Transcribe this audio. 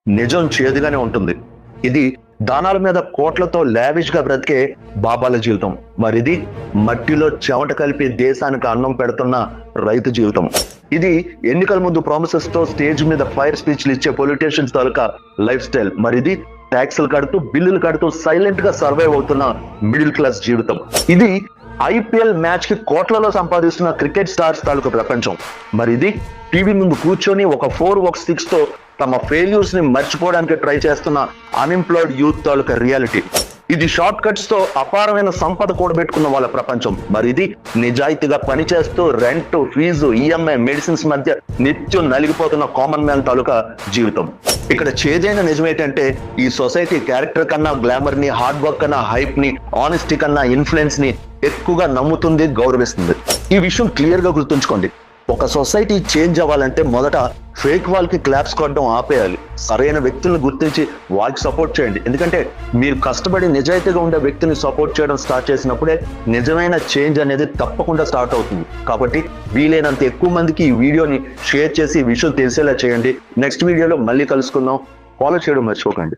నిజం చేదుగానే ఉంటుంది. ఇది దానాల మీద కోట్లతో లావిష్ గా బ్రతికే బాబాల జీవితం. మరిది మట్టిలో చెమట కలిపి దేశానికి అన్నం పెడుతున్న రైతు జీవితం. ఇది ఎన్నికల ముందు ప్రామిసెస్ తో స్టేజ్ మీద ఫైర్ స్పీచ్లు ఇచ్చే పొలిటీషియన్స్ తాలూకా లైఫ్ స్టైల్. మరిది ట్యాక్సులు కడుతూ బిల్లులు కడుతూ సైలెంట్ గా సర్వైవ్ అవుతున్న మిడిల్ క్లాస్ జీవితం. ఇది ఐపీఎల్ మ్యాచ్ కి కోట్లలో సంపాదిస్తున్న క్రికెట్ స్టార్స్ తాలూకు ప్రపంచం. మరి ఇది టీవీ ముందు కూర్చొని ఒక 4 ఒక 6 తో తమ ఫెయిల్యూర్స్ ని మర్చిపోవడానికి ట్రై చేస్తున్న అన్ఎంప్లాయిడ్ యూత్ తాలూకా రియాలిటీ. ఇది షార్ట్ కట్స్ తో అపారమైన సంపద కూడబెట్టుకున్న వాళ్ళ ప్రపంచం. మరి ఇది నిజాయితీగా పనిచేస్తూ రెంట్, ఫీజు, ఈఎంఐ, మెడిసిన్స్ మధ్య నిత్యం నలిగిపోతున్న కామన్ మ్యాన్ తాలూకా జీవితం. ఇక్కడ చేదైన నిజం ఏంటంటే ఈ సొసైటీ క్యారెక్టర్ కన్నా గ్లామర్ ని, హార్డ్ వర్క్ కన్నా హైప్ ని, ఆనెస్టీ కన్నా ఇన్ఫ్లుయెన్స్ ని ఎక్కువగా నమ్ముతుంది, గౌరవిస్తుంది. ఈ విషయం క్లియర్ గా గుర్తుంచుకోండి. ఒక సొసైటీ చేంజ్ అవ్వాలంటే మొదట ఫేక్ వాళ్ళకి క్లాప్స్ కొట్టడం ఆపేయాలి. సరైన వ్యక్తులను గుర్తించి వాళ్ళకి సపోర్ట్ చేయండి. ఎందుకంటే మీరు కష్టపడి నిజాయితీగా ఉండే వ్యక్తిని సపోర్ట్ చేయడం స్టార్ట్ చేసినప్పుడే నిజమైన చేంజ్ అనేది తప్పకుండా స్టార్ట్ అవుతుంది. కాబట్టి వీలైనంత ఎక్కువ మందికి ఈ వీడియోని షేర్ చేసి ఈ విషయం తెలిసేలా చేయండి. నెక్స్ట్ వీడియోలో మళ్ళీ కలుసుకుందాం. ఫాలో చేయడం మర్చిపోకండి.